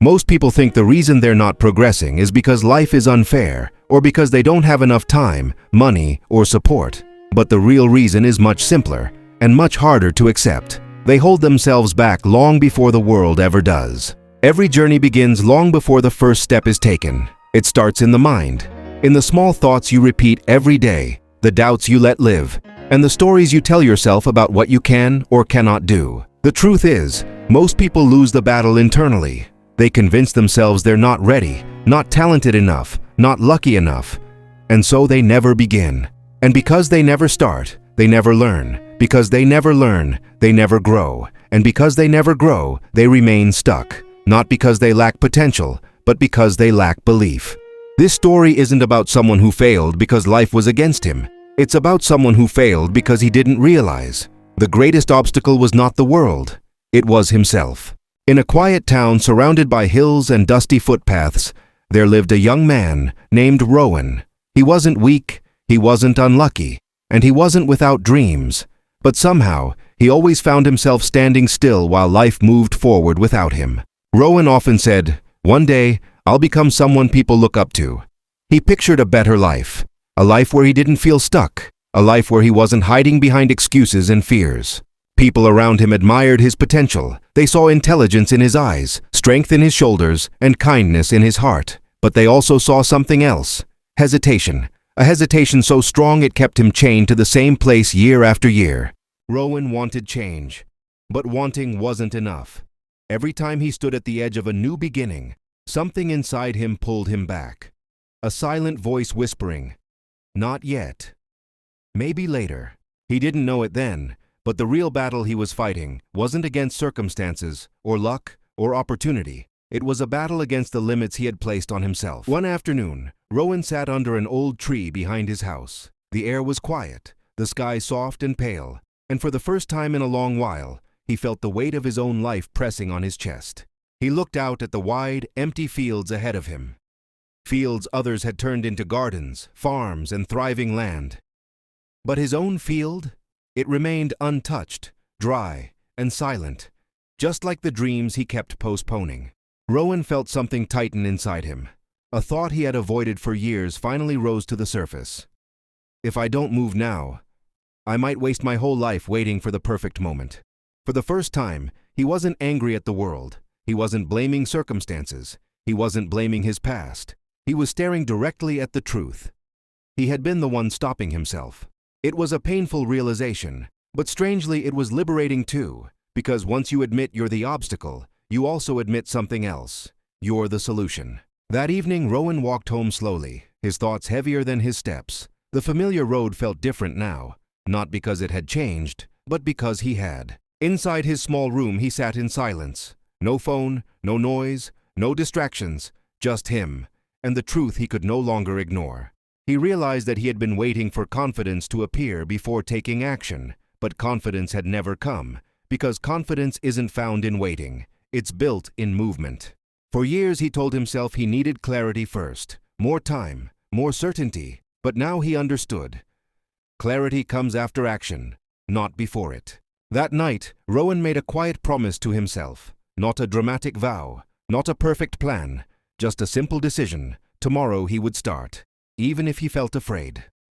Most people think the reason they're not progressing is because life is unfair or because they don't have enough time, money, or support. But the real reason is much simpler and much harder to accept. They hold themselves back long before the world ever does. Every journey begins long before the first step is taken. It starts in the mind, in the small thoughts you repeat every day, the doubts you let live, and the stories you tell yourself about what you can or cannot do. The truth is, most people lose the battle internally. They convince themselves they're not ready, not talented enough, not lucky enough, and so they never begin. And because they never start, they never learn. Because they never learn, they never grow. And because they never grow, they remain stuck. Not because they lack potential, but because they lack belief. This story isn't about someone who failed because life was against him. It's about someone who failed because he didn't realize. The greatest obstacle was not the world, it was himself. In a quiet town surrounded by hills and dusty footpaths, there lived a young man named Rowan. He wasn't weak, he wasn't unlucky, and he wasn't without dreams. But somehow, he always found himself standing still while life moved forward without him. Rowan often said, "One day, I'll become someone people look up to." He pictured a better life, a life where he didn't feel stuck, a life where he wasn't hiding behind excuses and fears. People around him admired his potential. They saw intelligence in his eyes, strength in his shoulders, and kindness in his heart. But they also saw something else: hesitation. A hesitation so strong it kept him chained to the same place year after year. Rowan wanted change, but wanting wasn't enough. Every time he stood at the edge of a new beginning, something inside him pulled him back. A silent voice whispering, "Not yet. Maybe later." He didn't know it then, but the real battle he was fighting wasn't against circumstances, or luck, or opportunity. It was a battle against the limits he had placed on himself. One afternoon, Rowan sat under an old tree behind his house. The air was quiet, the sky soft and pale, and for the first time in a long while, he felt the weight of his own life pressing on his chest. He looked out at the wide, empty fields ahead of him. Fields others had turned into gardens, farms, and thriving land. But his own field? It remained untouched, dry, and silent, just like the dreams he kept postponing. Rowan felt something tighten inside him. A thought he had avoided for years finally rose to the surface. If I don't move now, I might waste my whole life waiting for the perfect moment. For the first time, he wasn't angry at the world. He wasn't blaming circumstances. He wasn't blaming his past. He was staring directly at the truth. He had been the one stopping himself. It was a painful realization, but strangely it was liberating too, because once you admit you're the obstacle, you also admit something else. You're the solution. That evening, Rowan walked home slowly, his thoughts heavier than his steps. The familiar road felt different now, not because it had changed, but because he had. Inside his small room, he sat in silence. No phone, no noise, no distractions, just him, and the truth he could no longer ignore. He realized that he had been waiting for confidence to appear before taking action, but confidence had never come, because confidence isn't found in waiting, it's built in movement. For years he told himself he needed clarity first, more time, more certainty, but now he understood. Clarity comes after action, not before it. That night, Rowan made a quiet promise to himself, not a dramatic vow, not a perfect plan, just a simple decision. Tomorrow he would start, even if he felt afraid.